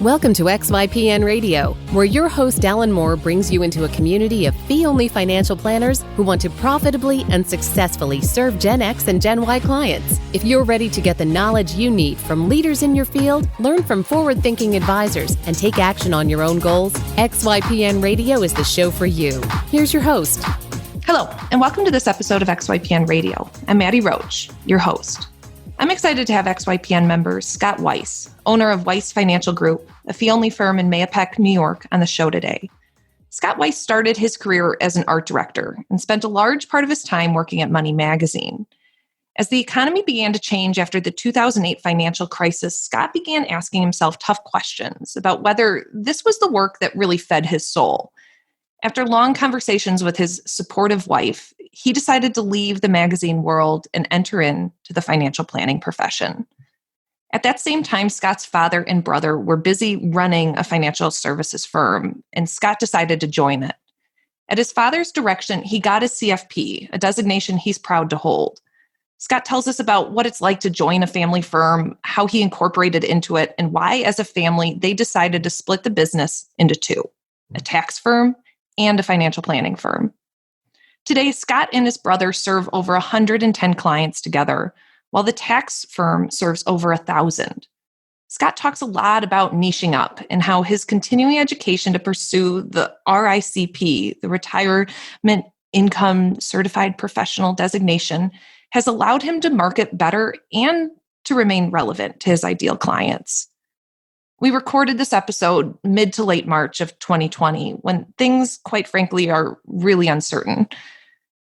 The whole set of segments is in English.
Welcome to XYPN Radio, where your host Alan Moore brings you into a community of fee-only financial planners who want to profitably and successfully serve Gen X and Gen Y clients. If you're ready to get the knowledge you need from leaders in your field, learn from forward-thinking advisors, and take action on your own goals, XYPN Radio is the show for you. Here's your host. Hello, and welcome to this episode of XYPN Radio. I'm Maddie Roach, your host. I'm excited to have XYPN members Scott Weiss, owner of Weiss Financial Group, a fee-only firm in Mahopac, New York, on the show today. Scott Weiss started his career as an art director and spent a large part of his time working at Money Magazine. As the economy began to change after the 2008 financial crisis, Scott began asking himself tough questions about whether this was the work that really fed his soul. After long conversations with his supportive wife, he decided to leave the magazine world and enter into the financial planning profession. At that same time, Scott's father and brother were busy running a financial services firm, and Scott decided to join it. At his father's direction, he got his CFP, a designation he's proud to hold. Scott tells us about what it's like to join a family firm, how he incorporated into it, and why, as a family, they decided to split the business into two, a tax firm and a financial planning firm. Today, Scott and his brother serve over 110 clients together, while the tax firm serves over 1,000. Scott talks a lot about niching up and how his continuing education to pursue the RICP, the Retirement Income Certified Professional designation, has allowed him to market better and to remain relevant to his ideal clients. We recorded this episode mid to late March of 2020, when things, quite frankly, are really uncertain.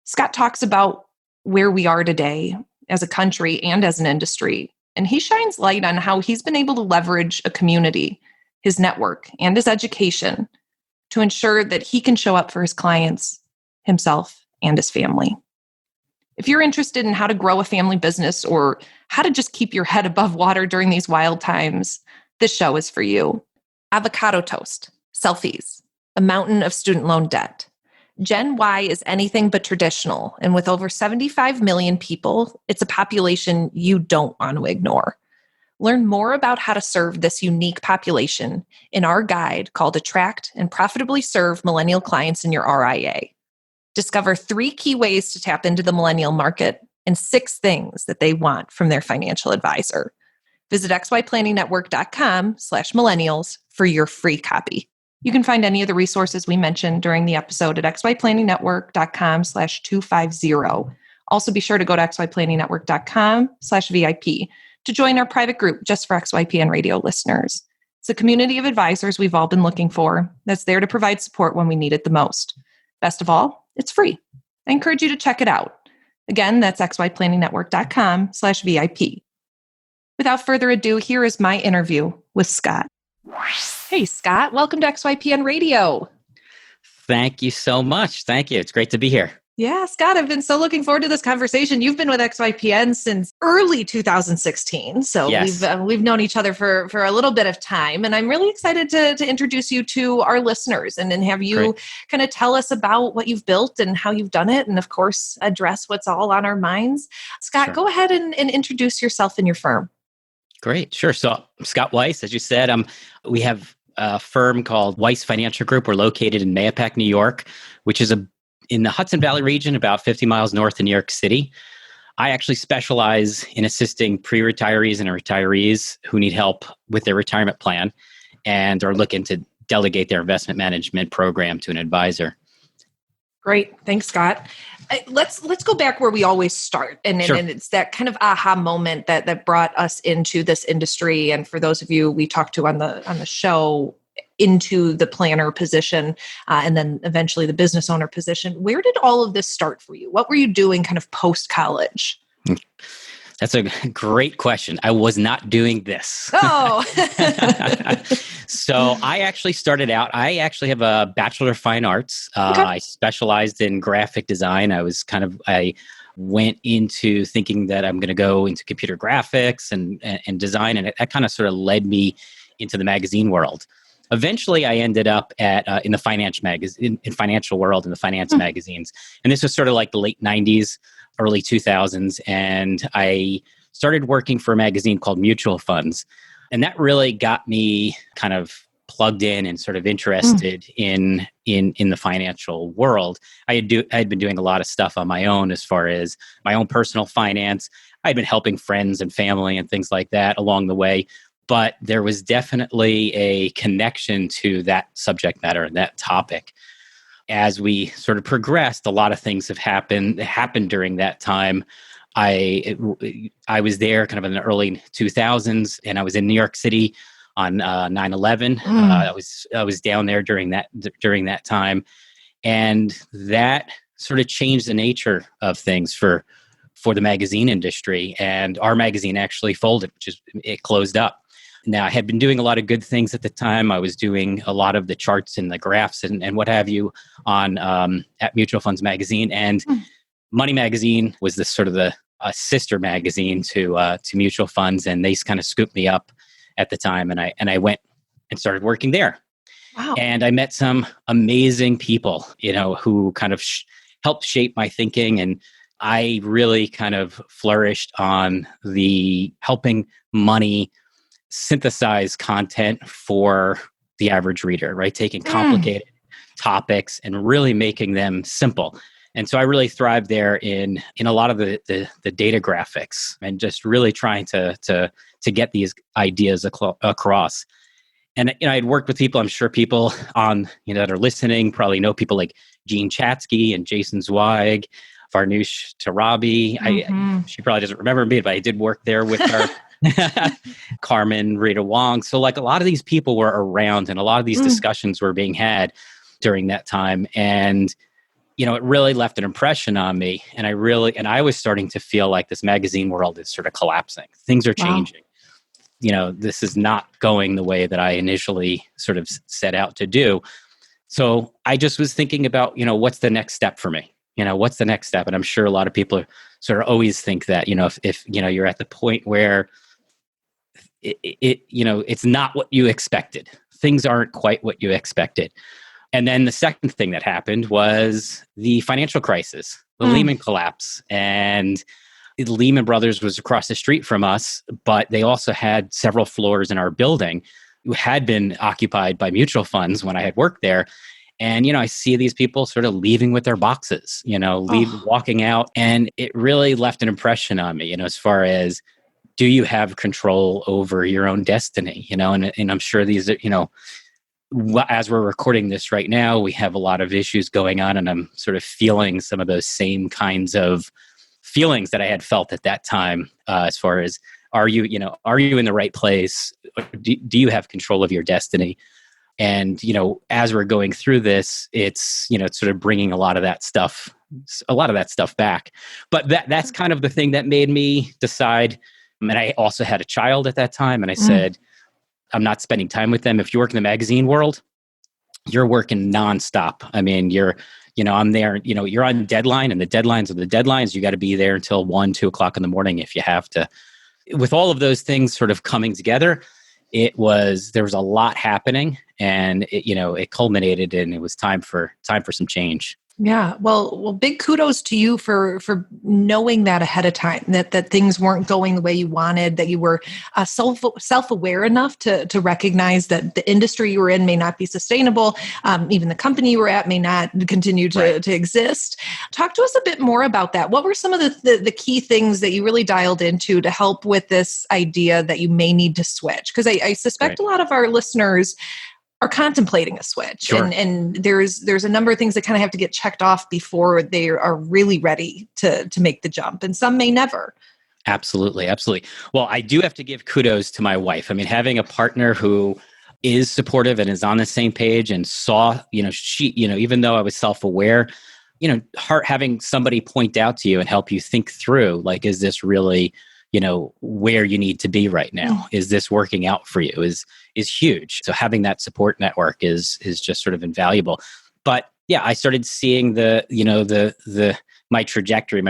Scott talks about where we are today as a country and as an industry, and he shines light on how he's been able to leverage a community, his network, and his education to ensure that he can show up for his clients, himself, and his family. If you're interested in how to grow a family business or how to just keep your head above water during these wild times, this show is for you. Avocado toast, selfies, a mountain of student loan debt. Gen Y is anything but traditional, and with over 75 million people, it's a population you don't want to ignore. Learn more about how to serve this unique population in our guide called Attract and Profitably Serve Millennial Clients in Your RIA. Discover 3 key ways to tap into the millennial market and 6 things that they want from their financial advisor. Visit xyplanningnetwork.com/millennials for your free copy. You can find any of the resources we mentioned during the episode at xyplanningnetwork.com/250. Also be sure to go to xyplanningnetwork.com/VIP to join our private group just for XYPN radio listeners. It's a community of advisors we've all been looking for that's there to provide support when we need it the most. Best of all, it's free. I encourage you to check it out. Again, that's xyplanningnetwork.com/VIP. Without further ado, here is my interview with Scott. Hey, Scott, welcome to XYPN Radio. Thank you so much. Thank you. It's great to be here. Yeah, Scott, I've been so looking forward to this conversation. You've been with XYPN since early 2016, so Yes. we've known each other for a little bit of time, and I'm really excited to introduce you to our listeners and then have you kind of tell us about what you've built and how you've done it, and of course, address what's all on our minds. Scott, Sure. Go ahead and introduce yourself and your firm. Great. Sure. So Scott Weiss, as you said, we have a firm called Weiss Financial Group. We're located in Mahopac, New York, which is in the Hudson Valley region, about 50 miles north of New York City. I actually specialize in assisting pre-retirees and retirees who need help with their retirement plan and are looking to delegate their investment management program to an advisor. Great. Thanks, Scott. Let's go back where we always start. And it's that kind of aha moment that brought us into this industry. And for those of you we talked to on the show, into the planner position and then eventually the business owner position. Where did all of this start for you? What were you doing kind of post-college? That's a great question. I was not doing this. Oh. So I actually started out, I actually have a Bachelor of Fine Arts. Okay. I specialized in graphic design. I went into thinking that I'm going to go into computer graphics and design. And that kind of sort of led me into the magazine world. Eventually, I ended up in the financial world, in the finance magazines. And this was sort of like the late 90s, early 2000s. And I started working for a magazine called Mutual Funds. And that really got me kind of plugged in and sort of interested in the financial world. I had been doing a lot of stuff on my own as far as my own personal finance. I'd been helping friends and family and things like that along the way. But there was definitely a connection to that subject matter and that topic. As we sort of progressed, a lot of things have happened during that time. I was there kind of in the early 2000s, and I was in New York City on 9/11. I was down there during that time, and that sort of changed the nature of things for the magazine industry. And our magazine actually folded, it closed up. Now, I had been doing a lot of good things at the time. I was doing a lot of the charts and the graphs and what have you on at Mutual Funds Magazine, and Money Magazine was this sort of a sister magazine to mutual funds, and they kind of scooped me up at the time, and I went and started working there. Wow. And I met some amazing people, who kind of helped shape my thinking, and I really kind of flourished on the helping money synthesize content for the average reader, right? Taking complicated topics and really making them simple. And so I really thrived there in a lot of the data graphics and just really trying to get these ideas across. And I'd worked with people. I'm sure people on that are listening probably know people like Gene Chatsky and Jason Zweig, Farnoosh Tarabi. She probably doesn't remember me, but I did work there with her. Carmen Rita Wong. So like a lot of these people were around, and a lot of these discussions were being had during that time. And it really left an impression on me. And I was starting to feel like this magazine world is sort of collapsing. Things are changing. This is not going the way that I initially sort of set out to do. So I just was thinking about, what's the next step for me? What's the next step? And I'm sure a lot of people sort of always think that, if you're at the point where it's not what you expected. Things aren't quite what you expected. And then the second thing that happened was the financial crisis, the Lehman collapse. And Lehman Brothers was across the street from us, but they also had several floors in our building who had been occupied by mutual funds when I had worked there. And, I see these people sort of leaving with their boxes, walking out. And it really left an impression on me, as far as, do you have control over your own destiny? And I'm sure these are, as we're recording this right now, we have a lot of issues going on, and I'm sort of feeling some of those same kinds of feelings that I had felt at that time, as far as, are you in the right place? Do you have control of your destiny? And, as we're going through this, it's sort of bringing a lot of that stuff back. But that's kind of the thing that made me decide. And I also had a child at that time. And I said, I'm not spending time with them. If you work in the magazine world, you're working nonstop. I mean, I'm there, you're on deadline, and the deadlines are the deadlines. You got to be there until 1, 2 o'clock in the morning if you have to. With all of those things sort of coming together, there was a lot happening, and it culminated, and it was time for some change. Yeah. Well, big kudos to you for knowing that ahead of time, that things weren't going the way you wanted, that you were self-aware enough to recognize that the industry you were in may not be sustainable. Even the company you were at may not continue to exist. Talk to us a bit more about that. What were some of the key things that you really dialed into to help with this idea that you may need to switch? Because I suspect a lot of our listeners are contemplating a switch. Sure. And there's a number of things that kind of have to get checked off before they are really ready to make the jump. And some may never. Absolutely. Absolutely. Well, I do have to give kudos to my wife. I mean, having a partner who is supportive and is on the same page and saw, she, even though I was self-aware, having somebody point out to you and help you think through, like, is this really, where you need to be right now? Is this working out for you? Is huge. So having that support network is just sort of invaluable. But yeah, I started seeing my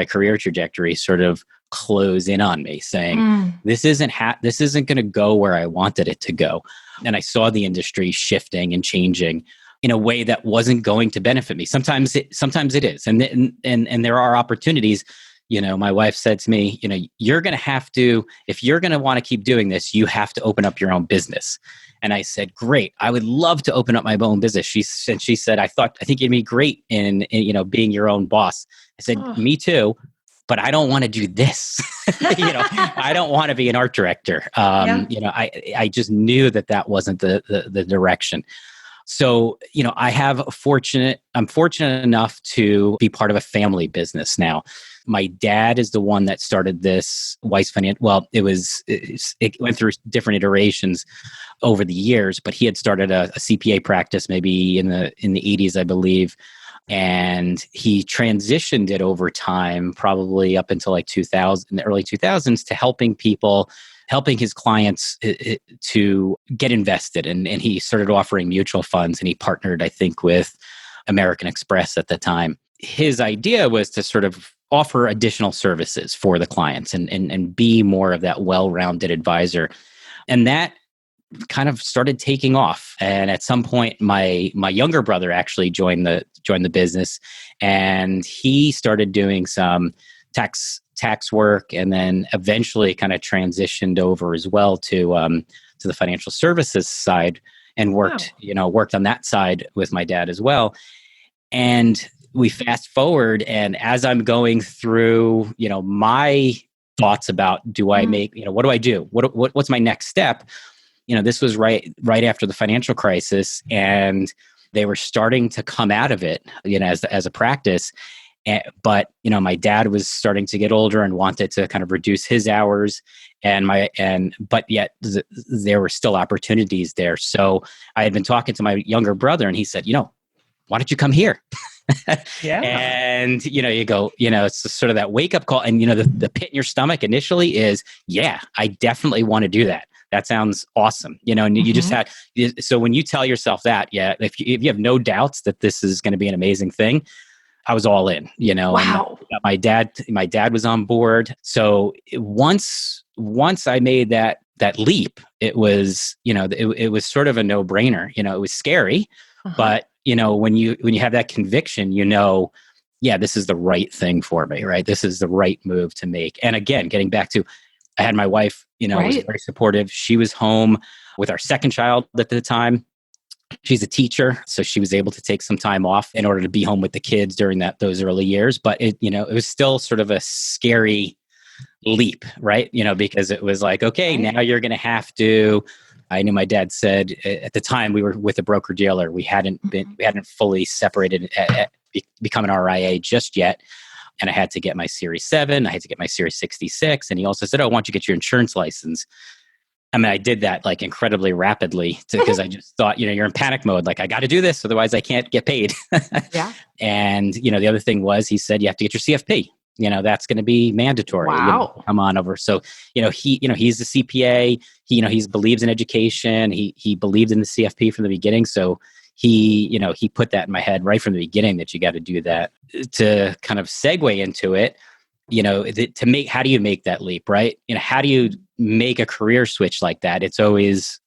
career trajectory sort of close in on me, saying this isn't going to go where I wanted it to go. And I saw the industry shifting and changing in a way that wasn't going to benefit me. Sometimes it is, and there are opportunities. My wife said to me, you're going to have to, if you're going to want to keep doing this, you have to open up your own business. And I said, great, I would love to open up my own business. She said, I think you'd be great in being your own boss. I said, me too, but I don't want to do this. I don't want to be an art director. I just knew that wasn't the direction. So, I'm fortunate enough to be part of a family business now. My dad is the one that started this Weiss Financial. Well, it went through different iterations over the years, but he had started a CPA practice maybe in the 80s, I believe. And he transitioned it over time, probably up until like 2000, in the early 2000s, to helping his clients to get invested. And he started offering mutual funds, and he partnered, I think, with American Express at the time. His idea was to sort of offer additional services for the clients and be more of that well-rounded advisor. And that kind of started taking off. And at some point, my younger brother actually joined the business, and he started doing some tax work, and then eventually kind of transitioned over as well to the financial services side, and worked on that side with my dad as well. And we fast forward, and as I'm going through, my thoughts about, do I make, what do I do? What's my next step? This was right after the financial crisis, and they were starting to come out of it, as a practice. But my dad was starting to get older and wanted to kind of reduce his hours, but yet there were still opportunities there. So I had been talking to my younger brother, and he said, why don't you come here? Yeah. And, you go, it's sort of that wake up call. And, the pit in your stomach initially is, yeah, I definitely want to do that. That sounds awesome. And you just had, so when you tell yourself that, yeah, if you have no doubts that this is going to be an amazing thing, I was all in, Wow. And my dad was on board. So once I made that leap, it was, it was sort of a no brainer. It was scary, but when you have that conviction, yeah, this is the right thing for me, right? This is the right move to make. And again, getting back to, I had my wife, was very supportive. She was home with our second child at the time. She's a teacher, so she was able to take some time off in order to be home with the kids during those early years. But it was still sort of a scary leap, right? Because it was like, okay, now you're going to have to. I knew my dad said at the time we were with a broker dealer. We hadn't fully separated, become an RIA just yet. And I had to get my Series 7. I had to get my Series 66. And he also said, oh, why don't you get your insurance license? I mean, I did that like incredibly rapidly because I just thought, you're in panic mode. Like, I got to do this, otherwise I can't get paid. Yeah. And, the other thing was, he said, you have to get your CFP. That's going to be mandatory. Wow. Come on over. So, he's a CPA. He believes in education. He believed in the CFP from the beginning. So he put that in my head right from the beginning that you got to do that. To kind of segue into it, how do you make that leap, right? How do you make a career switch like that? It's always,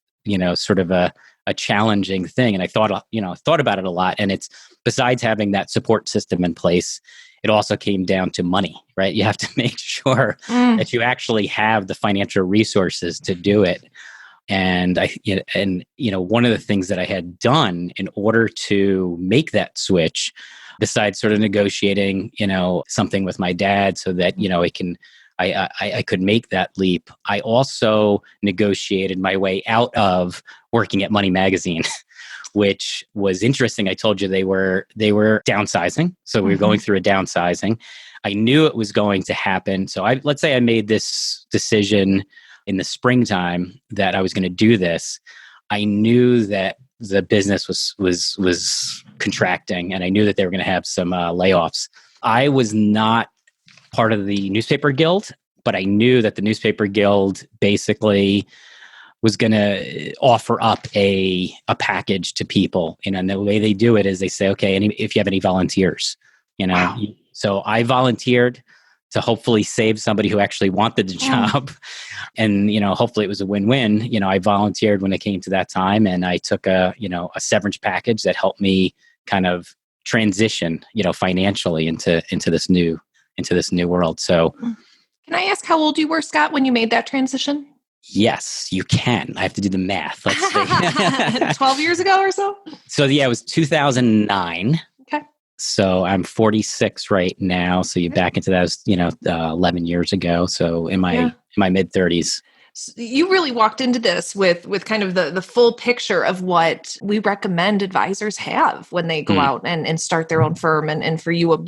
sort of a challenging thing. And I thought about it a lot. And it's, besides having that support system in place, it also came down to money, right? You have to make sure that you actually have the financial resources to do it. And one of the things that I had done in order to make that switch, besides sort of negotiating, something with my dad so that, I could make that leap, I also negotiated my way out of working at Money Magazine, which was interesting. I told you they were downsizing. So we were going through a downsizing. I knew it was going to happen. So let's say I made this decision in the springtime that I was going to do this. I knew that the business was contracting, and I knew that they were going to have some layoffs. I was not part of the newspaper guild, but I knew that the newspaper guild basically was going to offer up a package to people. And the way they do it is they say, okay, if you have any volunteers, Wow. So I volunteered to hopefully save somebody who actually wanted the job. And, hopefully it was a win-win. I volunteered when it came to that time, and I took a severance package that helped me kind of transition, financially into this new into this new world. So, can I ask how old you were, Scott, when you made that transition? yes, you can. I have to do the math. Let's see. 12 years ago or so? So yeah, it was 2009. Okay. So I'm 46 right now. So you back into that, 11 years ago. So in my mid 30s. You really walked into this with kind of the full picture of what we recommend advisors have when they go out and start their own firm, and for you,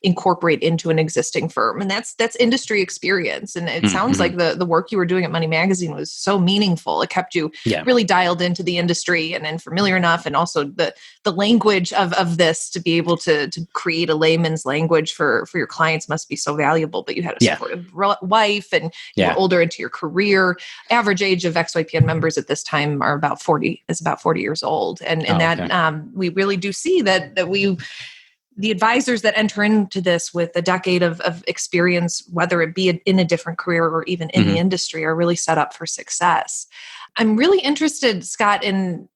incorporate into an existing firm. And that's industry experience. And it sounds like the work you were doing at Money Magazine was so meaningful. It kept you really dialed into the industry and familiar enough. And also the language of this to be able to create a layman's language for your clients must be so valuable. But you had a supportive wife, and you were older into your career. Average age of XYPN members at this time are about 40 years old. And we really do see that the advisors that enter into this with a decade of experience, whether it be in a different career or even in the industry, are really set up for success. I'm really interested, Scott, in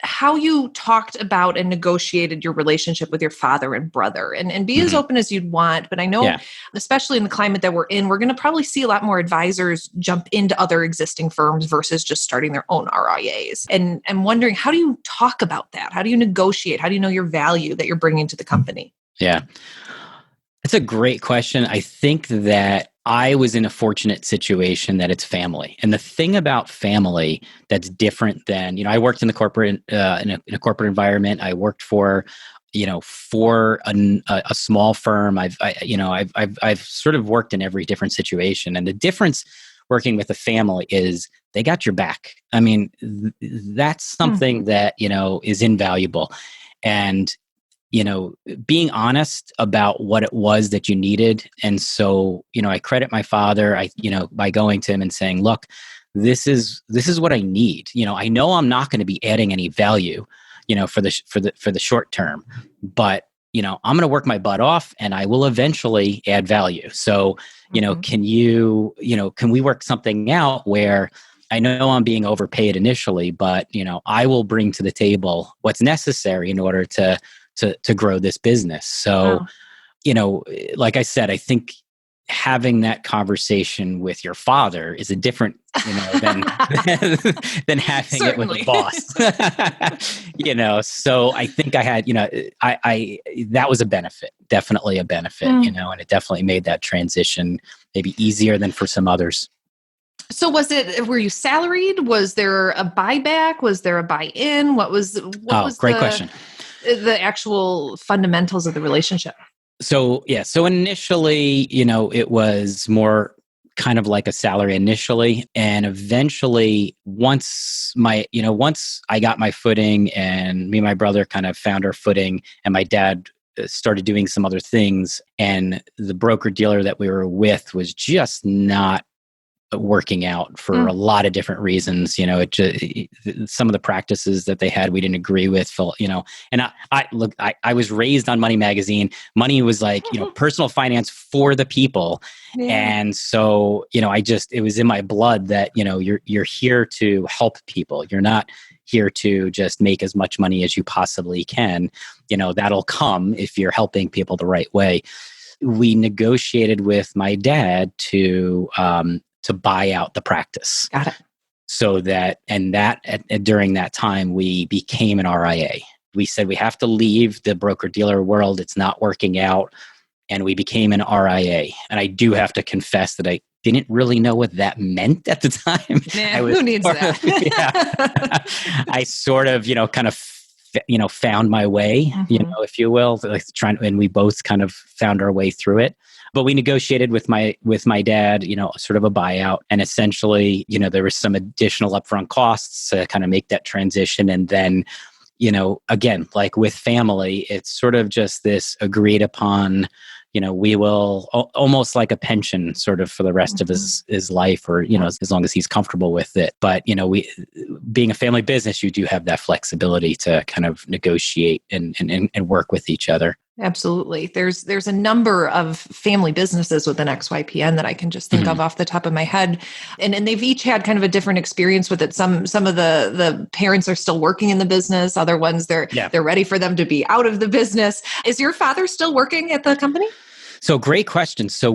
how you talked about and negotiated your relationship with your father and brother, and be as open as you'd want. But I know, especially in the climate that we're in, we're going to probably see a lot more advisors jump into other existing firms versus just starting their own RIAs. And I'm wondering, how do you talk about that? How do you negotiate? How do you know your value that you're bringing to the company? Yeah, that's a great question. I think that I was in a fortunate situation that it's family. And the thing about family that's different than, I worked in the corporate, in a corporate environment. I worked for a small firm. I've sort of worked in every different situation. And the difference working with a family is they got your back. I mean, that's something that, is invaluable. And being honest about what it was that you needed. And so, I credit my father, by going to him and saying, look, this is what I need. I know I'm not going to be adding any value, for the short term, but, I'm going to work my butt off and I will eventually add value. So, can we work something out where I know I'm being overpaid initially, but, I will bring to the table what's necessary in order to grow this business. So, like I said, I think having that conversation with your father is a different, than having it with a boss. So I think I had, that was a benefit, definitely a benefit, and it definitely made that transition maybe easier than for some others. So were you salaried? Was there a buyback? Was there a buy-in? What was great question. The actual fundamentals of the relationship? So initially, it was more kind of like a salary initially. And eventually, once I got my footing and me and my brother kind of found our footing, and my dad started doing some other things, and the broker dealer that we were with was just not working out for a lot of different reasons. Some of the practices that they had, we didn't agree with, and I was raised on Money Magazine. Money was like, personal finance for the people. Yeah. And so, it was in my blood that, you're here to help people. You're not here to just make as much money as you possibly can. That'll come if you're helping people the right way. We negotiated with my dad to buy out the practice. Got it. So during that time, we became an RIA. We said we have to leave the broker-dealer world. It's not working out. And we became an RIA. And I do have to confess that I didn't really know what that meant at the time. Who needs that? I sort of, found my way, if you will, and we both kind of found our way through it. But we negotiated with my dad, sort of a buyout, and essentially, there was some additional upfront costs to kind of make that transition. And then, again, like with family, it's sort of just this agreed upon, we will almost like a pension sort of for the rest of his life, or, as long as he's comfortable with it. But, being a family business, you do have that flexibility to kind of negotiate and work with each other. Absolutely. There's a number of family businesses within XYPN that I can just think of off the top of my head. And they've each had kind of a different experience with it. Some of the parents are still working in the business. Other ones, they're ready for them to be out of the business. Is your father still working at the company? So great question. So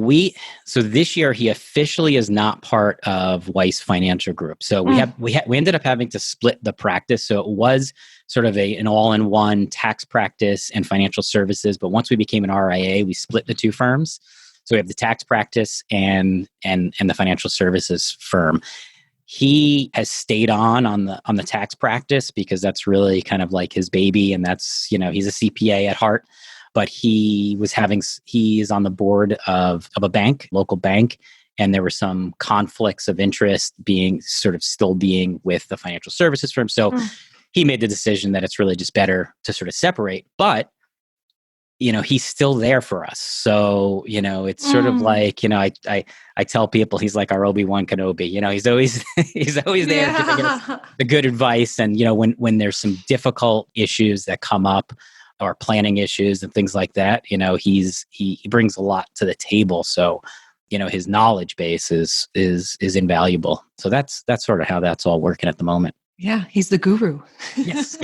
this year he officially is not part of Weiss Financial Group. So we ended up having to split the practice. So it was sort of an all-in-one tax practice and financial services. But once we became an RIA, we split the two firms. So we have the tax practice and the financial services firm. He has stayed on the tax practice because that's really kind of like his baby, and that's, he's a CPA at heart. But he is on the board of a bank, local bank, and there were some conflicts of interest still being with the financial services firm. So he made the decision that it's really just better to sort of separate. But he's still there for us. So, it's sort of like, I tell people he's like our Obi-Wan Kenobi. He's always there giving us the good advice. And, when there's some difficult issues that come up or planning issues and things like that, he brings a lot to the table. So, his knowledge base is invaluable. So that's sort of how that's all working at the moment. Yeah, he's the guru. Yes.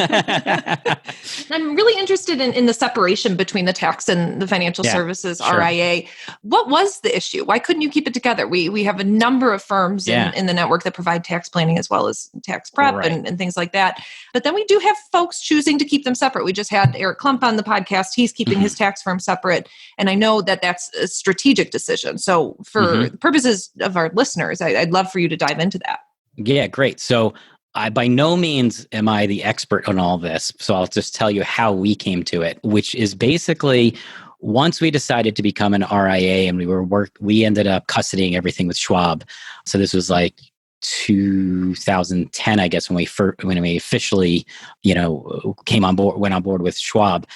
I'm really interested in the separation between the tax and the financial services RIA. What was the issue? Why couldn't you keep it together? We have a number of firms in the network that provide tax planning as well as tax prep and things like that. But then we do have folks choosing to keep them separate. We just had Eric Klump on the podcast. He's keeping his tax firm separate. And I know that that's a strategic decision. So for the purposes of our listeners, I'd love for you to dive into that. Yeah, great. So I by no means am I the expert on all this, so I'll just tell you how we came to it, which is basically once we decided to become an RIA and we ended up custodying everything with Schwab. So this was like 2010, I guess, when we officially, went on board with Schwab.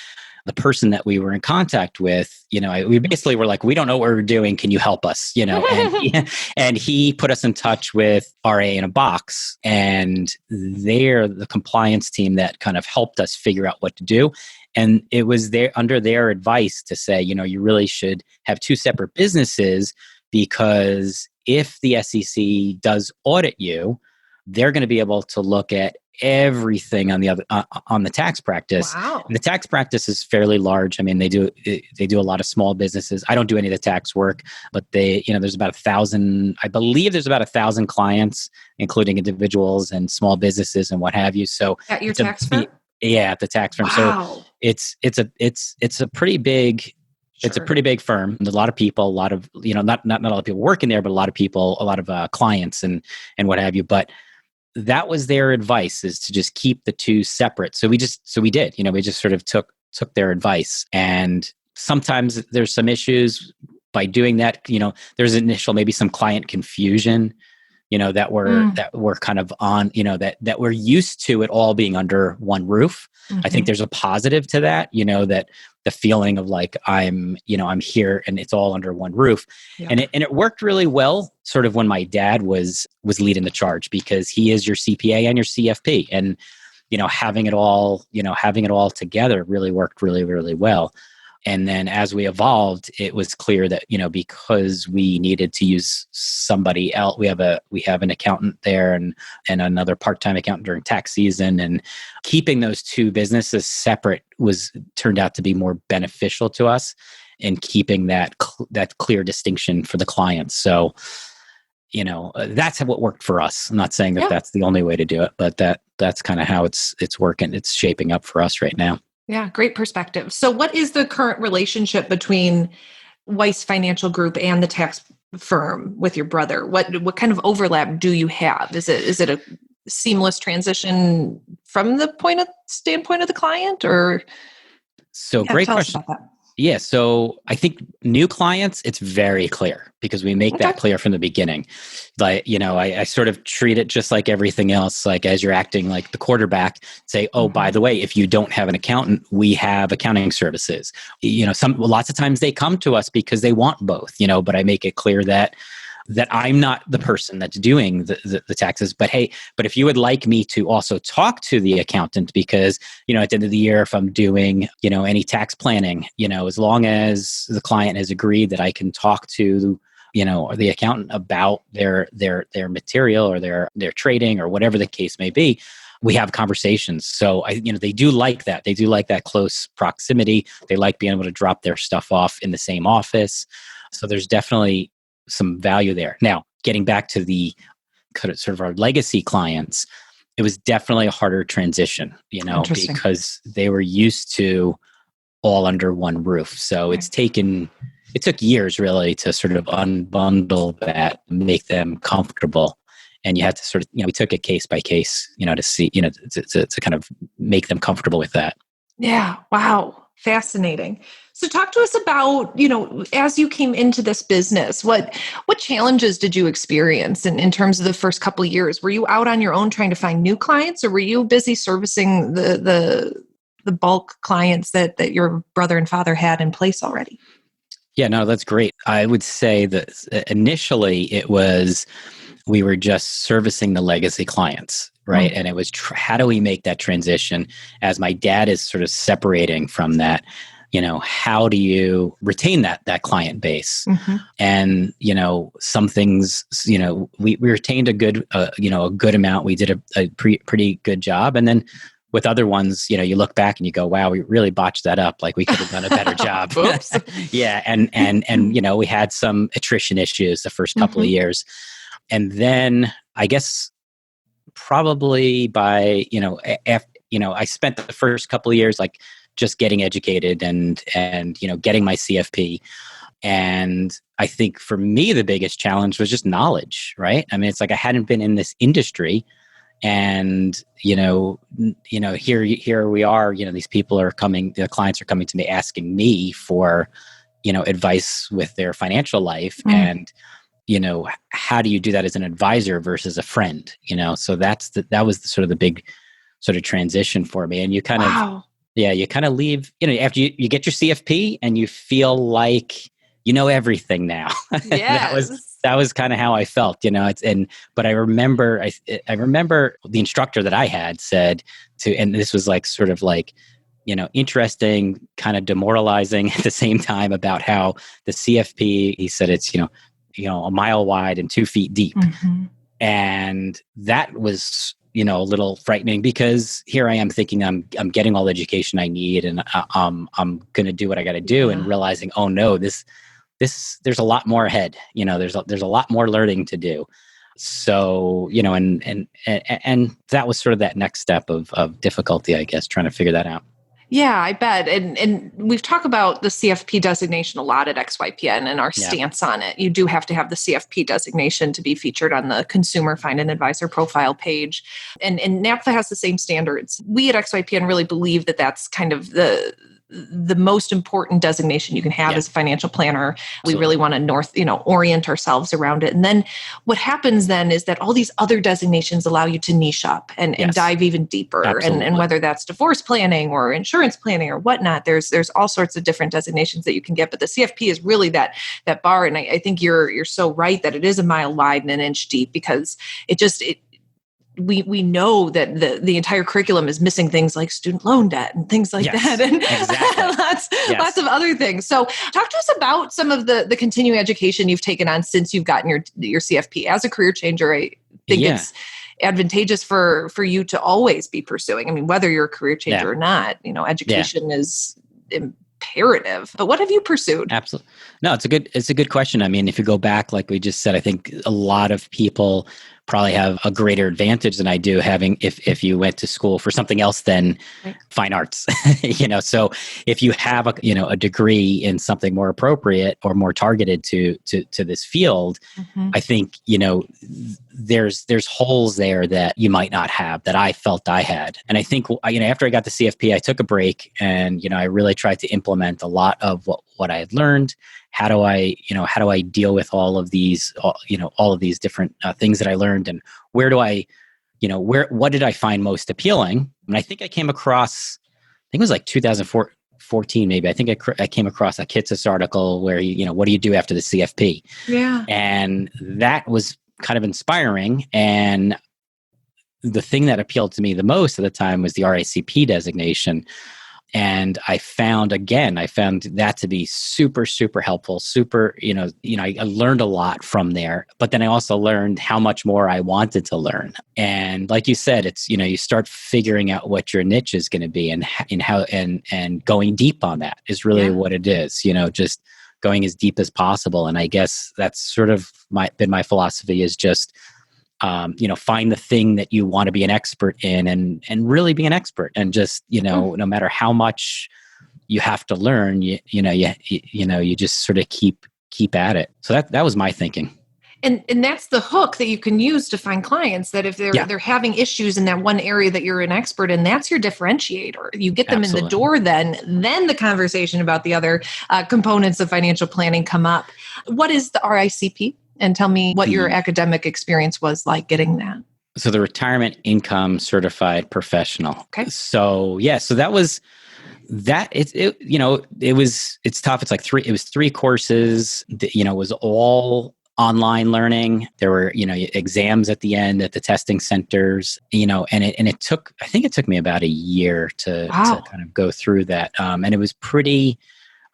The person that we were in contact with, we basically were like, we don't know what we're doing. Can you help us? And he put us in touch with RA in a Box, and they're the compliance team that kind of helped us figure out what to do. And it was under their advice to say, you really should have two separate businesses, because if the SEC does audit you, they're going to be able to look at everything on the tax practice. Wow. And the tax practice is fairly large. I mean, they do a lot of small businesses. I don't do any of the tax work, but there's about 1,000, I believe there's about 1,000 clients, including individuals and small businesses and what have you. So at your tax firm? Yeah, at the tax firm. Wow. So it's a pretty big, It's a pretty big firm. There's a lot of people, a lot of, not a lot of people working there, but a lot of people, a lot of clients and what have you. But that was their advice, is to just keep the two separate. So we did, we just sort of took their advice. And sometimes there's some issues by doing that. There's initial, maybe some client confusion, that we're kind of on, that we're used to it all being under one roof. Mm-hmm. I think there's a positive to that, that the feeling of like, I'm here and it's all under one roof. Yep. And it worked really well sort of when my dad was leading the charge, because he is your CPA and your CFP, and, having it all together really worked really, really well. And then as we evolved, it was clear that, because we needed to use somebody else, we have an accountant there and another part-time accountant during tax season, and keeping those two businesses separate turned out to be more beneficial to us in keeping that clear distinction for the clients. So, that's what worked for us. I'm not saying that that's the only way to do it, but that's kind of how it's working. It's shaping up for us right now. Yeah, great perspective. So what is the current relationship between Weiss Financial Group and the tax firm with your brother? What kind of overlap do you have? Is it a seamless transition from the standpoint of the client, or? So great question. Tell us about that. Yeah. So I think new clients, it's very clear because we make that clear from the beginning. Like, I sort of treat it just like everything else. Like as you're acting like the quarterback, say, oh, by the way, if you don't have an accountant, we have accounting services. Lots of times they come to us because they want both, but I make it clear that I'm not the person that's doing the taxes, but if you would like me to also talk to the accountant, because, at the end of the year, if I'm doing, any tax planning, as long as the client has agreed that I can talk to, the accountant about their material or their trading or whatever the case may be, we have conversations. So they do like that. They do like that close proximity. They like being able to drop their stuff off in the same office. So there's definitely some value there. Now, getting back to the sort of our legacy clients, it was definitely a harder transition, because they were used to all under one roof. So it took years really to sort of unbundle that, make them comfortable. And you had to sort of, we took it case by case, to see, to kind of make them comfortable with that. Yeah. Wow. Fascinating. So talk to us about, as you came into this business, what challenges did you experience in terms of the first couple of years? Were you out on your own trying to find new clients, or were you busy servicing the bulk clients that your brother and father had in place already? Yeah, no, that's great. I would say that initially we were just servicing the legacy clients, right? Mm-hmm. And it was how do we make that transition as my dad is sort of separating from that? How do you retain that client base? Mm-hmm. And some things, we retained a good amount. We did a pretty good job, and then with other ones, you look back and you go, wow, we really botched that up. Like we could have done a better job. Oops. Yeah. And we had some attrition issues the first couple of years. And then I guess probably by, I spent the first couple of years, like just getting educated and getting my CFP. And I think for me, the biggest challenge was just knowledge, right? I mean, it's like I hadn't been in this industry. And, here we are, these people are coming, the clients are coming to me asking me for, advice with their financial life. And, how do you do that as an advisor versus a friend, so that was sort of the big sort of transition for me. And you kind of, you kind of leave, after you get your CFP and you feel like, everything now. Yes. That was kind of how I felt, but I remember the instructor that I had said and this was like, sort of like, interesting, kind of demoralizing at the same time, about how the CFP, he said it's, a mile wide and 2 feet deep. Mm-hmm. And that was, a little frightening, because here I am thinking I'm getting all the education I need, and I'm going to do what I got to do, and realizing, oh no, this there's a lot more ahead. There's a lot more learning to do. So, and that was sort of that next step of difficulty, I guess, trying to figure that out. Yeah, I bet. And we've talked about the CFP designation a lot at XYPN and our stance on it. You do have to have the CFP designation to be featured on the Consumer Find an Advisor profile page. And NAPFA has the same standards. We at XYPN really believe that that's kind of the most important designation you can have as a financial planner. Absolutely. We really want to orient ourselves around it. And then what happens then is that all these other designations allow you to niche up and dive even deeper. And whether that's divorce planning or insurance planning or whatnot, there's all sorts of different designations that you can get. But the CFP is really that bar. And I think you're so right that it is a mile wide and an inch deep, because we know that the entire curriculum is missing things like student loan debt and things like that, and exactly. lots of other things. So talk to us about some of the continuing education you've taken on since you've gotten your CFP. As a career changer, I think it's advantageous for you to always be pursuing. I mean, whether you're a career changer or not, education is imperative. But what have you pursued? Absolutely. No, it's a good question. I mean, if you go back, like we just said, I think a lot of people probably have a greater advantage than I do, having if you went to school for something else than fine arts. So if you have a degree in something more appropriate or more targeted to this field, I think there's holes there that you might not have, that I felt I had. And I think after I got the CFP, I took a break, and I really tried to implement a lot of what I had learned. How do I deal with all of these different things that I learned, and where do I, what did I find most appealing? And I think I came across, I think it was like 2014 maybe. I think I came across a Kitsis article where what do you do after the CFP? Yeah, and that was kind of inspiring. And the thing that appealed to me the most at the time was the RACP designation. And I found that to be super, super helpful. Super, I learned a lot from there, but then I also learned how much more I wanted to learn. And like you said, it's, you start figuring out what your niche is going to be and how, and going deep on that is really what it is, just going as deep as possible. And I guess that's sort of been my philosophy is just, find the thing that you want to be an expert in and really be an expert and just, no matter how much you have to learn, you just sort of keep at it. So that was my thinking. And that's the hook that you can use to find clients, that if they're having issues in that one area that you're an expert in, that's your differentiator. You get them in the door, then the conversation about the other components of financial planning come up. What is the RICP? And tell me what your academic experience was like getting that. So the Retirement Income Certified Professional. Okay. So that was that. It's tough. It's like it was 3 courses. It was all online learning. There were, exams at the end at the testing centers, and it took me about a year to kind of go through that. And it was pretty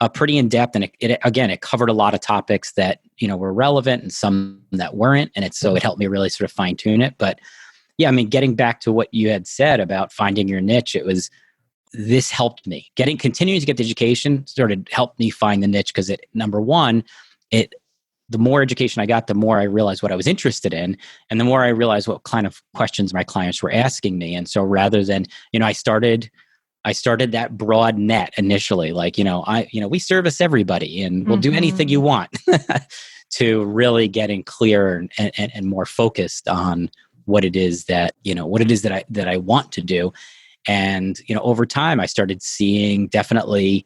in-depth, and it covered a lot of topics that, were relevant and some that weren't. And so it helped me really sort of fine tune it. But getting back to what you had said about finding your niche, this helped me. Continuing to get the education helped me find the niche because number one, the more education I got, the more I realized what I was interested in. And the more I realized what kind of questions my clients were asking me. And so rather than, I started that broad net initially, like, we service everybody and we'll do anything you want to really getting clearer and more focused on what it is that I want to do. And, over time I started seeing definitely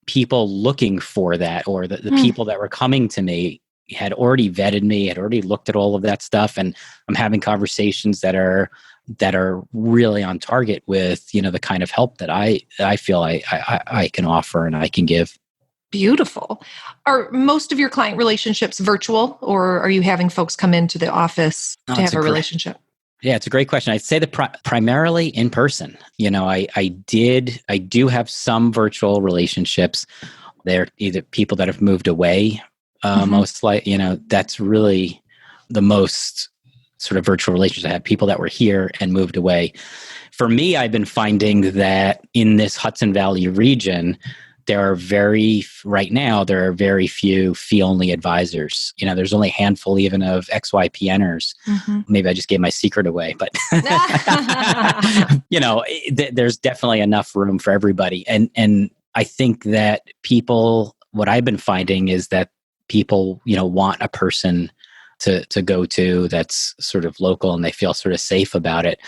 people looking for that, or the people that were coming to me had already vetted me, had already looked at all of that stuff. And I'm having conversations that are really on target with, the kind of help that I feel I can offer and I can give. Beautiful. Are most of your client relationships virtual, or are you having folks come into the office to have a relationship? Yeah, it's a great question. I'd say primarily in person. I do have some virtual relationships. They're either people that have moved away, most likely, that's really the most sort of virtual relationships I have, people that were here and moved away. For me, I've been finding that in this Hudson Valley region, there are very few fee-only advisors. There's only a handful even of XYPNers. Maybe I just gave my secret away, but there's definitely enough room for everybody. And I think that what I've been finding is that people, want a person to go to that's sort of local and they feel sort of safe about it.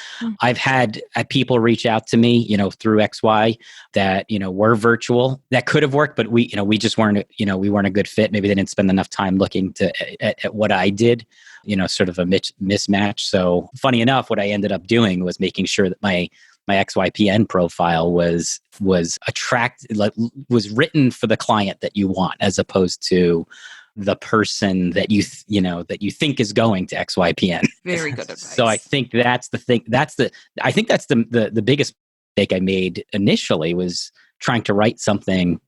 I've had people reach out to me, through XY that, were virtual that could have worked, but we just weren't, we weren't a good fit. Maybe they didn't spend enough time looking at what I did, sort of a mismatch. So funny enough, what I ended up doing was making sure that my XYPN profile was written for the client that you want, as opposed to the person that you think is going to XYPN. Very good advice. So I think that's the thing. I think that's the biggest mistake I made initially, was trying to write something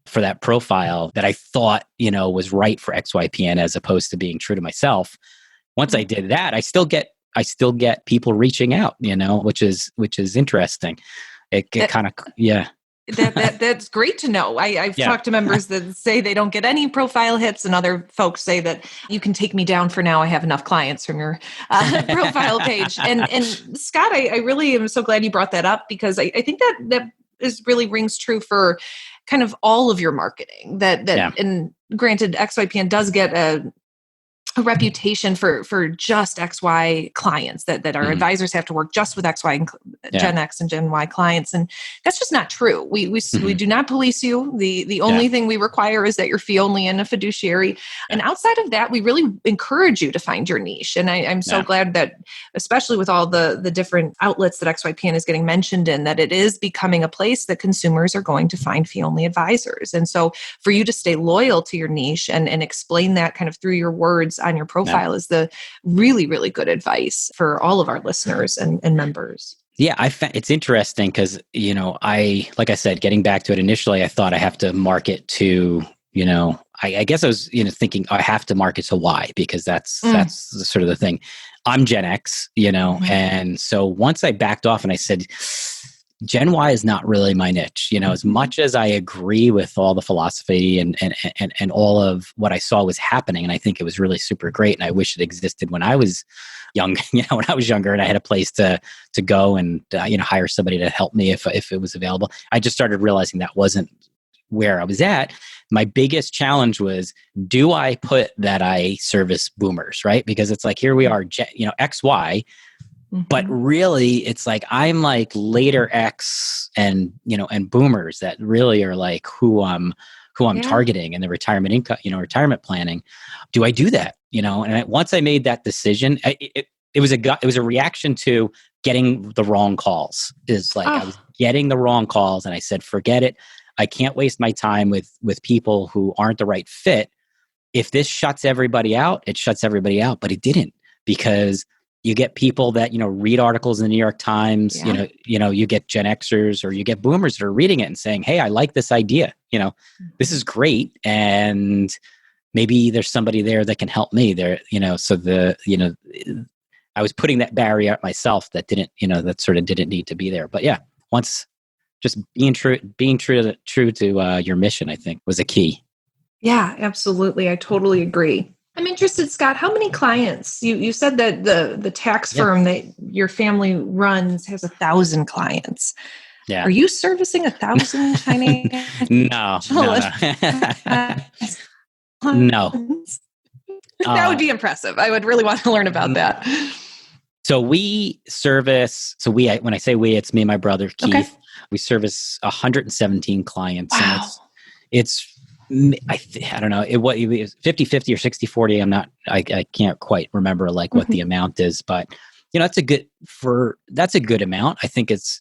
for that profile that I thought, was right for XYPN, as opposed to being true to myself. Once I did that, I still get people reaching out, which is interesting. It kind of, yeah. That's great to know. I've talked to members that say they don't get any profile hits, and other folks say that you can take me down for now. I have enough clients from your profile page. And Scott, I really am so glad you brought that up, because I think that really rings true for kind of all of your marketing. And granted, XYPN does get a reputation for just XY clients, that our advisors have to work just with XY and Gen X and Gen Y clients. And that's just not true. We do not police you. The only thing we require is that you're fee only and a fiduciary. And outside of that, we really encourage you to find your niche. And I'm so glad that, especially with all the different outlets that XYPN is getting mentioned in, that it is becoming a place that consumers are going to find fee only advisors. And so for you to stay loyal to your niche and explain that kind of through your words on your profile is the really, really good advice for all of our listeners and members. Yeah, it's interesting because, like I said, getting back to it initially, I thought I have to market to, I guess I was, thinking I have to market to Y because that's the sort of the thing. I'm Gen X, and so once I backed off and I said, Gen Y is not really my niche, as much as I agree with all the philosophy and all of what I saw was happening. And I think it was really super great. And I wish it existed when I was young, when I was younger and I had a place to go and, hire somebody to help me if it was available. I just started realizing that wasn't where I was at. My biggest challenge was, do I put that I service boomers, right? Because it's like, here we are, XY, but really it's like, I'm like later X and boomers that really are like who I'm targeting in the retirement income, retirement planning. Do I do that? And once I made that decision, it was a reaction to getting the wrong calls. I was getting the wrong calls and I said, forget it. I can't waste my time with people who aren't the right fit. If this shuts everybody out, it shuts everybody out. But it didn't, because you get people that, read articles in the New York Times, you get Gen Xers or you get boomers that are reading it and saying, hey, I like this idea. This is great. And maybe there's somebody there that can help me there, so I was putting that barrier up myself that didn't, that sort of didn't need to be there. But yeah, once just being true to your mission, I think was a key. Yeah, absolutely. I totally agree. I'm interested, Scott, how many clients? You said that the tax firm that your family runs has 1,000 clients. Yeah. Are you servicing 1,000 financial? No. No. That would be impressive. I would really want to learn about that. So when I say we, it's me and my brother, Keith. Okay. We service 117 clients. Wow. And I don't know, it was 50-50 or 60-40. I can't quite remember what the amount is, but that's a good amount. I think it's,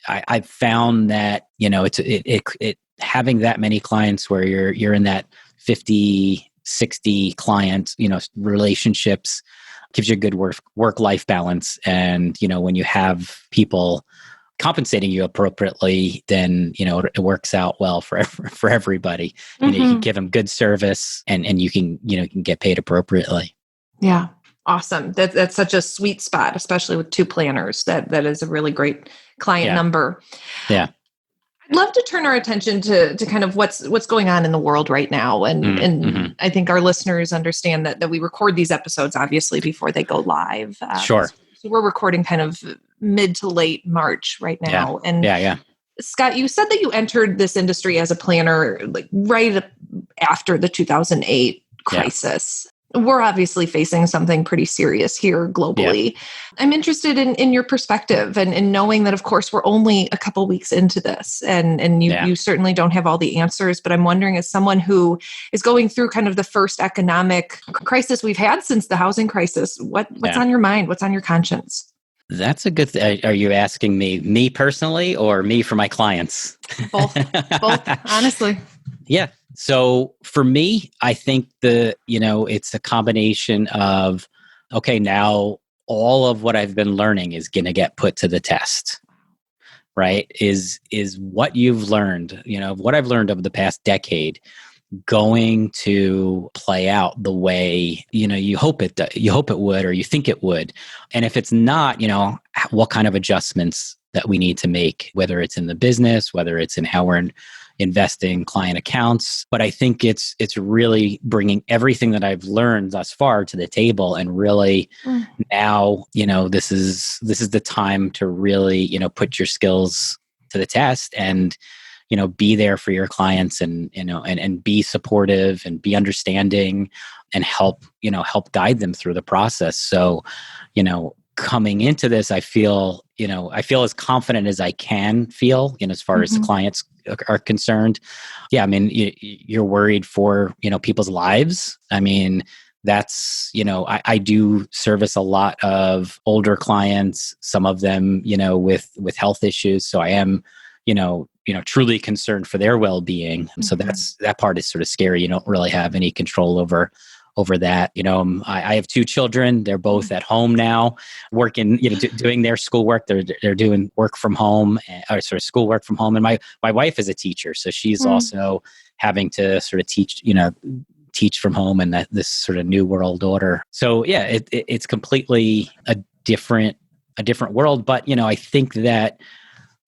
I've found that, it having that many clients where you're in that 50-60 client, relationships gives you a good work-life balance. And, when you have people compensating you appropriately, then it works out well for everybody. You can give them good service, and you can get paid appropriately. Yeah, awesome. That's such a sweet spot, especially with 2 planners. That is a really great client number. Yeah, I'd love to turn our attention to kind of what's going on in the world right now, and I think our listeners understand that we record these episodes obviously before they go live. Sure. So we're recording kind of mid to late March right now. Yeah. And yeah. Scott, you said that you entered this industry as a planner right after the 2008 crisis. We're obviously facing something pretty serious here globally. Yeah. I'm interested in your perspective and knowing that, of course, we're only a couple weeks into this and you certainly don't have all the answers, but I'm wondering, as someone who is going through kind of the first economic crisis we've had since the housing crisis, what's on your mind? What's on your conscience? That's a good thing. Are you asking me personally, or me for my clients? Both, honestly. Yeah. So for me, I think it's a combination of, okay, now all of what I've been learning is going to get put to the test, right? Is what you've learned, what I've learned over the past decade going to play out the way, you hope it would, or you think it would. And if it's not, what kind of adjustments that we need to make, whether it's in the business, whether it's in how we're investing client accounts. But I think it's really bringing everything that I've learned thus far to the table, and really now, this is the time to really, put your skills to the test and, be there for your clients and, and be supportive and be understanding and help guide them through the process. So, coming into this, I feel as confident as I can feel, as far as the clients are concerned. Yeah. I mean, you're worried for, people's lives. I mean, that's, I do service a lot of older clients, some of them, with health issues. So I am, truly concerned for their well-being. So that part is sort of scary. You don't really have any control over over that. I have 2 children. They're both at home now, working, doing their schoolwork. They're doing work from home, or sort of schoolwork from home. And my wife is a teacher, so she's also having to sort of teach from home and this sort of new world order. So yeah, it's completely a different world. But I think that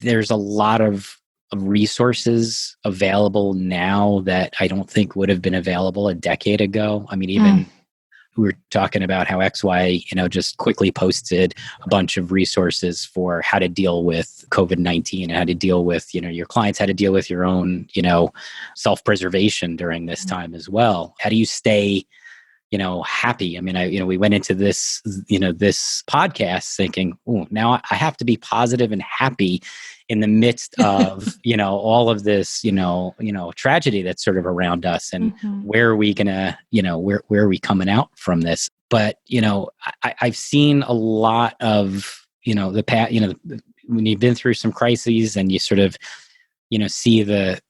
there's a lot of resources available now that I don't think would have been available a decade ago. I mean, even we were talking about how XY, just quickly posted a bunch of resources for how to deal with COVID-19 and how to deal with, your clients, how to deal with your own, self-preservation during this time as well. How do you stay, happy? I mean, we went into this, this podcast thinking, oh, now I have to be positive and happy in the midst of, all of this, tragedy that's sort of around us. And where are we gonna, where are we coming out from this? But, I've seen a lot of, the past, when you've been through some crises and you sort of, see the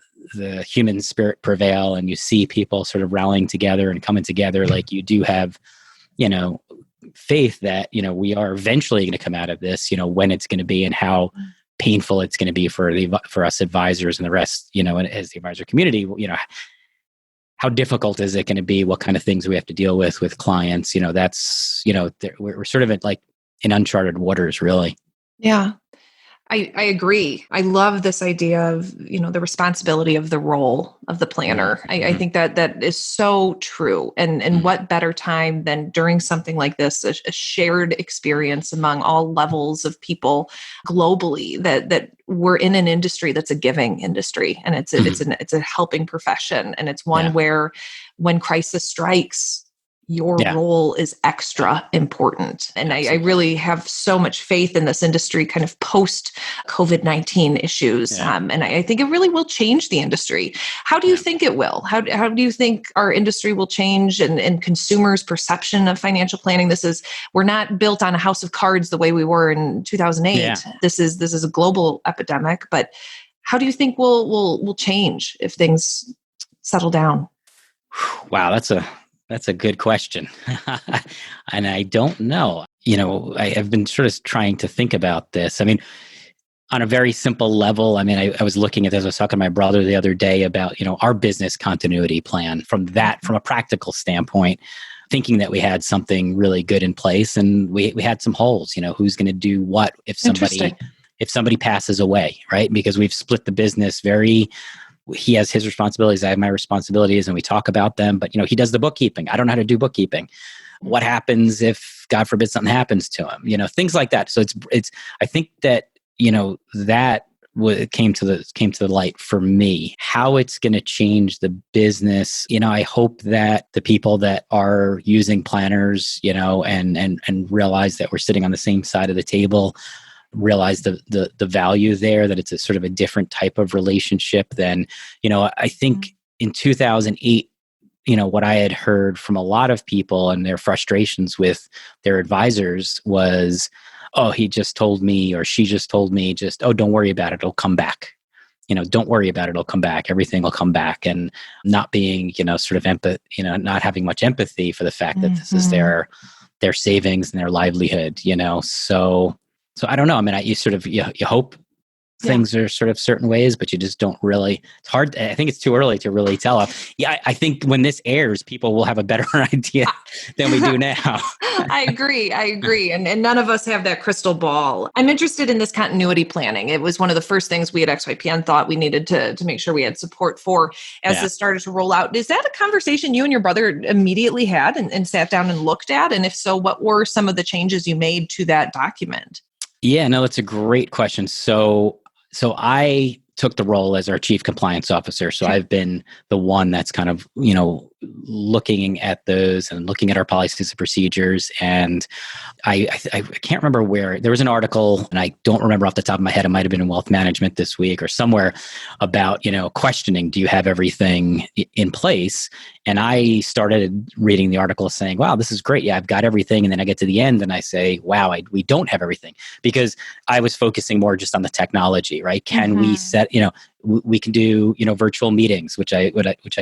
human spirit prevail, and you see people sort of rallying together and coming together, like you do have, faith that, we are eventually going to come out of this, when it's going to be and how painful it's going to be for us advisors and the rest, and as the advisor community, how difficult is it going to be? What kind of things we have to deal with clients? That's, we're sort of in uncharted waters, really. Yeah. I agree. I love this idea of, the responsibility of the role of the planner. I think that is so true. And what better time than during something like this, a shared experience among all levels of people globally, that we're in an industry that's a giving industry, and it's a helping profession. And it's one where when crisis strikes, your role is extra important. And I really have so much faith in this industry kind of post COVID-19 issues. And I think it really will change the industry. How do you think it will? How do you think our industry will change and consumers' perception of financial planning? We're not built on a house of cards the way we were in 2008. Yeah. This is a global epidemic, but how do you think we'll change if things settle down? Wow, that's a good question. And I don't know. I have been sort of trying to think about this. I mean, on a very simple level, I mean, I was looking at this. I was talking to my brother the other day about, our business continuity plan from a practical standpoint, thinking that we had something really good in place, and we had some holes, who's going to do what if somebody passes away, right? Because we've split the business he has his responsibilities, I have my responsibilities, and we talk about them. But, he does the bookkeeping. I don't know how to do bookkeeping. What happens if, God forbid, something happens to him? Things like that. So it's. I think that that came to the light for me. How it's going to change the business. I hope that the people that are using planners, and realize that we're sitting on the same side of the table, realize the value there, that it's a sort of a different type of relationship than, I think in 2008, what I had heard from a lot of people and their frustrations with their advisors was, oh, he just told me, or she just told me, oh, don't worry about it, it'll come back. Don't worry about it, it'll come back. Everything will come back. And not being, sort of not having much empathy for the fact that this is their savings and their livelihood, So I don't know. I mean, you hope things are sort of certain ways, but you just don't really. It's hard. I think it's too early to really tell. I think when this airs, people will have a better idea than we do now. I agree. And none of us have that crystal ball. I'm interested in this continuity planning. It was one of the first things we at XYPN thought we needed to make sure we had support for as this started to roll out. Is that a conversation you and your brother immediately had and sat down and looked at? And if so, what were some of the changes you made to that document? Yeah, no, that's a great question. So I took the role as our chief compliance officer. So I've been the one that's kind of, looking at those and looking at our policies and procedures. And I can't remember where there was an article, and I don't remember off the top of my head. It might've been in Wealth Management this week or somewhere about, questioning, do you have everything in place? And I started reading the article saying, wow, this is great. Yeah, I've got everything. And then I get to the end and I say, wow, we don't have everything, because I was focusing more just on the technology, right? Can we set, we can do, virtual meetings, which I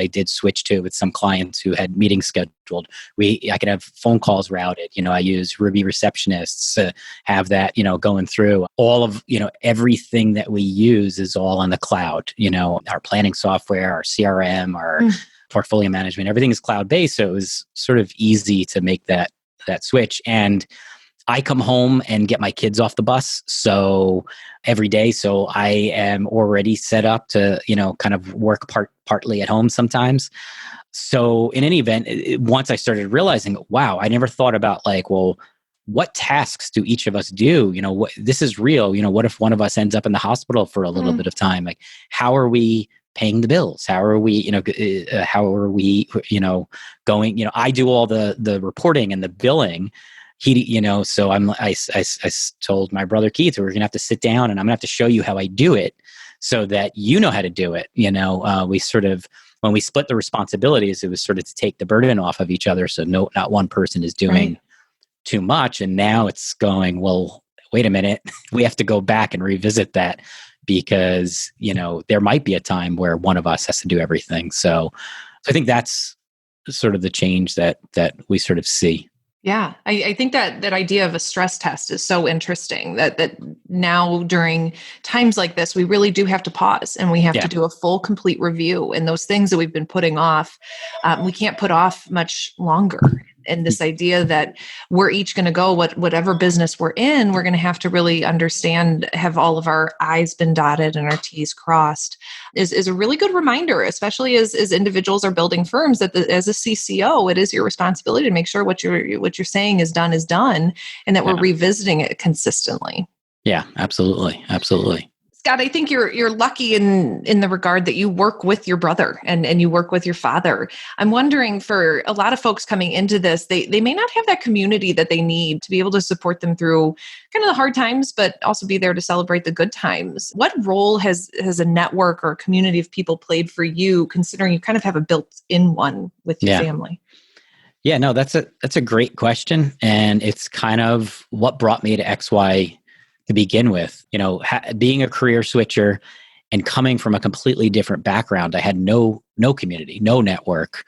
did switch to with some clients who had meetings scheduled. I could have phone calls routed. I use Ruby receptionists to have that, going through all of, everything that we use is all on the cloud. Our planning software, our CRM, our portfolio management, everything is cloud-based. So it was sort of easy to make that switch. And I come home and get my kids off the bus every day. So I am already set up to, kind of work partly at home sometimes. So in any event, once I started realizing, wow, I never thought about what tasks do each of us do? This is real. What if one of us ends up in the hospital for a little bit of time? Like, how are we paying the bills? How are we, going, I do all the reporting and the billing. So I told my brother Keith, we're going to have to sit down and I'm going to have to show you how I do it so that you know how to do it. We sort of, when we split the responsibilities, it was sort of to take the burden off of each other. So not one person is doing too much. And now it's going, well, wait a minute, we have to go back and revisit that because, there might be a time where one of us has to do everything. So I think that's sort of the change that we sort of see. Yeah, I think that idea of a stress test is so interesting that now during times like this, we really do have to pause and we have to do a full, complete review. And those things that we've been putting off, we can't put off much longer. And this idea that we're each going to go whatever business we're in, we're going to have to really understand, have all of our I's been dotted and our T's crossed is a really good reminder, especially as individuals are building firms, that as a CCO, it is your responsibility to make sure what you're saying is done, and that we're revisiting it consistently. Yeah, absolutely. Absolutely. Scott, I think you're lucky in the regard that you work with your brother and you work with your father. I'm wondering, for a lot of folks coming into this, they may not have that community that they need to be able to support them through kind of the hard times, but also be there to celebrate the good times. What role has a network or a community of people played for you, considering you kind of have a built-in one with your family? Yeah, no, that's a great question. And it's kind of what brought me to XY to begin with. Being a career switcher and coming from a completely different background, I had no community, no network.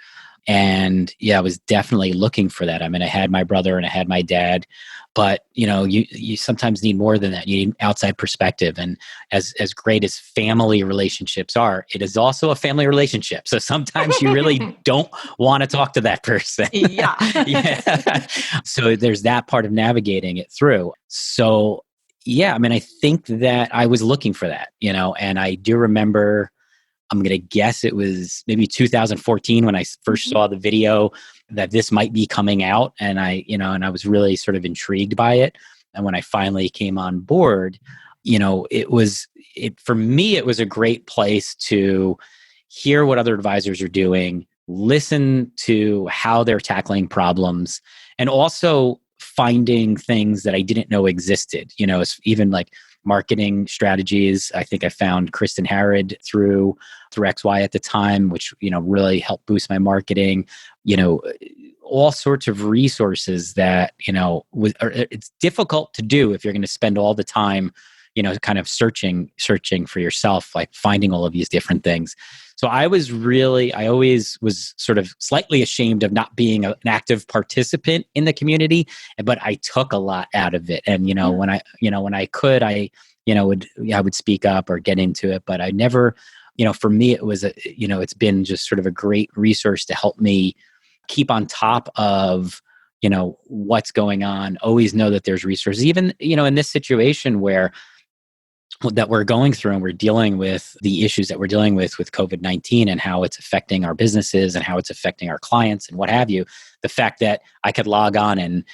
And I was definitely looking for that. I mean, I had my brother and I had my dad, but you sometimes need more than that. You need outside perspective. And as great as family relationships are, it is also a family relationship. So sometimes you really don't want to talk to that person. Yeah. So there's that part of navigating it through. So I think that I was looking for that, and I do remember, I'm going to guess it was maybe 2014 when I first saw the video that this might be coming out. And I was really sort of intrigued by it. And when I finally came on board, for me, it was a great place to hear what other advisors are doing, listen to how they're tackling problems, and also finding things that I didn't know existed, it's even like marketing strategies. I think I found Kristen Harrod through XY at the time, which, really helped boost my marketing, all sorts of resources that, it's difficult to do if you're going to spend all the time, kind of searching for yourself, like finding all of these different things. So I always was sort of slightly ashamed of not being an active participant in the community, but I took a lot out of it. And, when I could, I would speak up or get into it, but I never, for me, it was, it's been just sort of a great resource to help me keep on top of, what's going on, always know that there's resources, even, in this situation that we're going through and we're dealing with the issues that we're dealing with COVID-19 and how it's affecting our businesses and how it's affecting our clients and what have you. The fact that I could log on and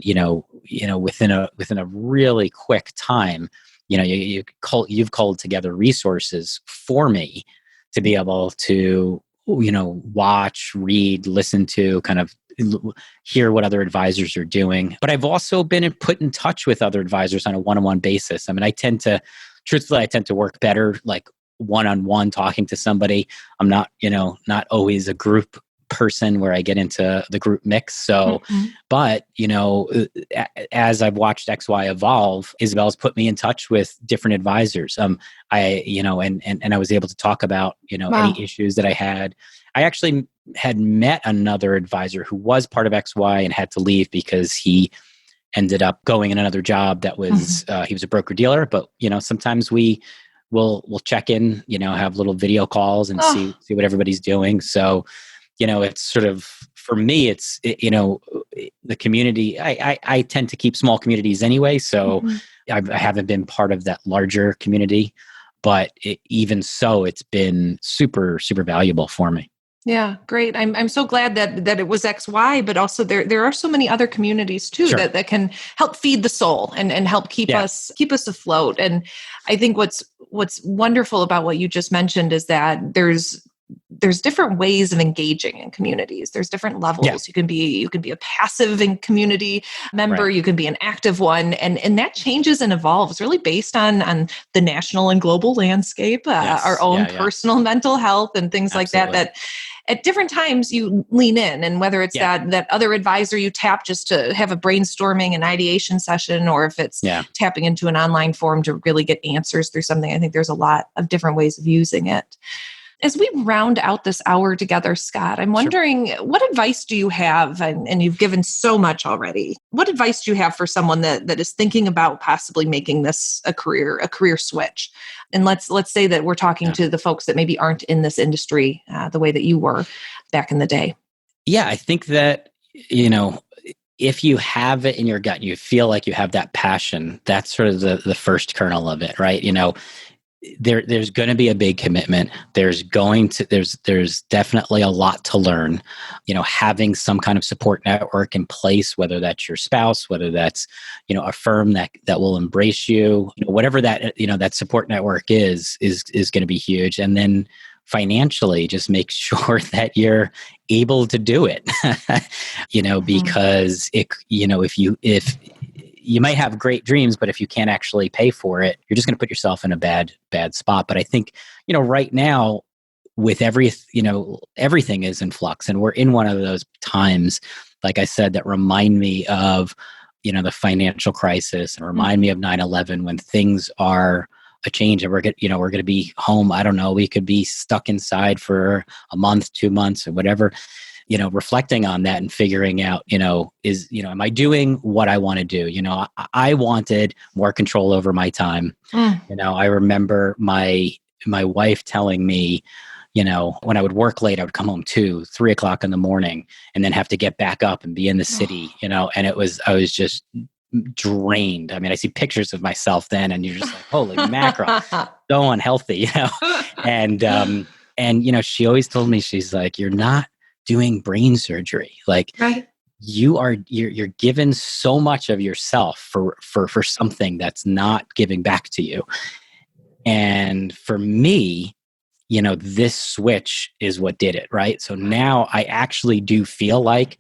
within a really quick time, you've called together resources for me to be able to, watch, read, listen to, kind of hear what other advisors are doing. But I've also been put in touch with other advisors on a one-on-one basis. I mean, I tend to work better like one-on-one talking to somebody. I'm not always a group person where I get into the group mix. So, but, as I've watched XY evolve, Isabel's put me in touch with different advisors. And I was able to talk about, any issues that I had. I actually had met another advisor who was part of XY and had to leave because he ended up going in another job that was, he was a broker dealer, but, sometimes we'll check in, have little video calls and see what everybody's doing. So, it's sort of, for me, the community, I tend to keep small communities anyway. So I haven't been part of that larger community, but even so, it's been super, super valuable for me. Yeah, great. I'm so glad that it was XY, but also there are so many other communities too that can help feed the soul and help keep us afloat. And I think what's wonderful about what you just mentioned is that there's different ways of engaging in communities. There's different levels. Yeah. You can be a passive community member. Right. You can be an active one, and that changes and evolves really based on the national and global landscape, our own personal mental health, and things like that. That at different times you lean in, and whether it's that other advisor you tap just to have a brainstorming and ideation session, or if it's tapping into an online forum to really get answers through something. I think there's a lot of different ways of using it. As we round out this hour together, Scott, I'm wondering, what advice do you have, and you've given so much already, what advice do you have for someone that is thinking about possibly making this a career switch? And let's say that we're talking to the folks that maybe aren't in this industry the way that you were back in the day. Yeah, I think that, if you have it in your gut, you feel like you have that passion, that's sort of the first kernel of it, right? There's going to be a big commitment. There's definitely a lot to learn. Having some kind of support network in place, whether that's your spouse, whether that's a firm that will embrace you, whatever that that support network is going to be huge. And then financially, just make sure that you're able to do it. Because if you might have great dreams, but if you can't actually pay for it, you're just going to put yourself in a bad spot. But I think, right now with everything is in flux, and we're in one of those times, like I said, that remind me of, the financial crisis, and remind me of 9/11, when things are a change, and we're going to be home. I don't know, we could be stuck inside for a month, 2 months, or whatever. Reflecting on that and figuring out, am I doing what I want to do? I wanted more control over my time. I remember my wife telling me, when I would work late, I would come home 2, 3 o'clock in the morning, and then have to get back up and be in the city, and I was just drained. I mean, I see pictures of myself then, and you're just like, holy mackerel, so unhealthy, and she always told me, she's like, you're not doing brain surgery. Like, right. You're given so much of yourself for something that's not giving back to you. And for me, this switch is what did it, right? So now I actually do feel like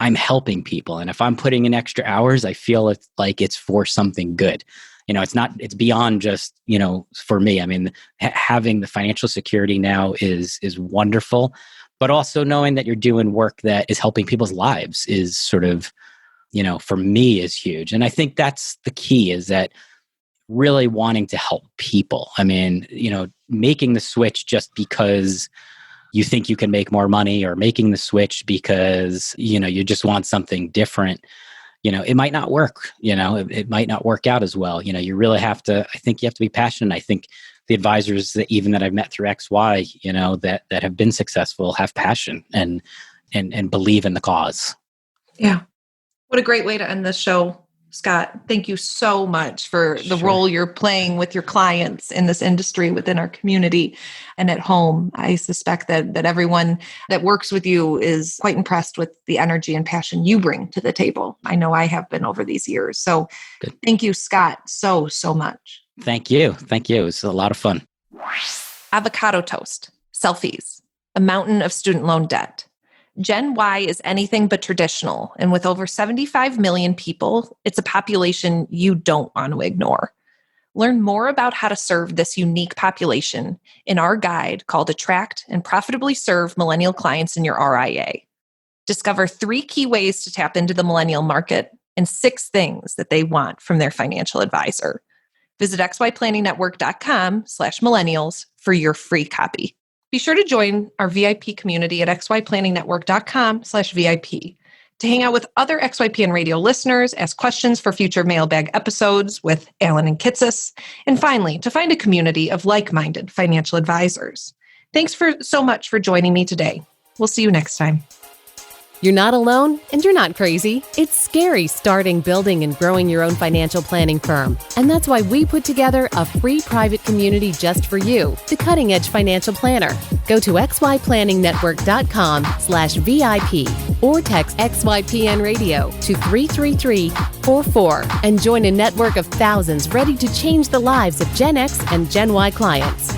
I'm helping people. And if I'm putting in extra hours, I feel like it's for something good. It's beyond just, for me. I mean, having the financial security now is wonderful. But also knowing that you're doing work that is helping people's lives is sort of, for me, is huge. And I think that's the key, is that really wanting to help people. I mean, making the switch just because you think you can make more money, or making the switch because, you just want something different, it might not work, it might not work out as well. You really have to, I think you have to be passionate. I think the advisors that I've met through XY, that have been successful, have passion and believe in the cause. Yeah. What a great way to end this show, Scott. Thank you so much for the role you're playing with your clients in this industry, within our community and at home. I suspect that everyone that works with you is quite impressed with the energy and passion you bring to the table. I know I have been over these years. So Thank you, Scott, so much. Thank you. It was a lot of fun. Avocado toast, selfies, a mountain of student loan debt. Gen Y is anything but traditional, and with over 75 million people, it's a population you don't want to ignore. Learn more about how to serve this unique population in our guide called Attract and Profitably Serve Millennial Clients in Your RIA. Discover 3 key ways to tap into the millennial market and 6 things that they want from their financial advisor. Visit xyplanningnetwork.com/millennials for your free copy. Be sure to join our VIP community at xyplanningnetwork.com/VIP to hang out with other XYPN radio listeners, ask questions for future mailbag episodes with Alan and Kitsis, and finally, to find a community of like-minded financial advisors. Thanks so much for joining me today. We'll see you next time. You're not alone, and you're not crazy. It's scary starting, building, and growing your own financial planning firm. And that's why we put together a free private community just for you, the Cutting Edge Financial Planner. Go to xyplanningnetwork.com/VIP or text XYPN Radio to 33344 and join a network of thousands ready to change the lives of Gen X and Gen Y clients.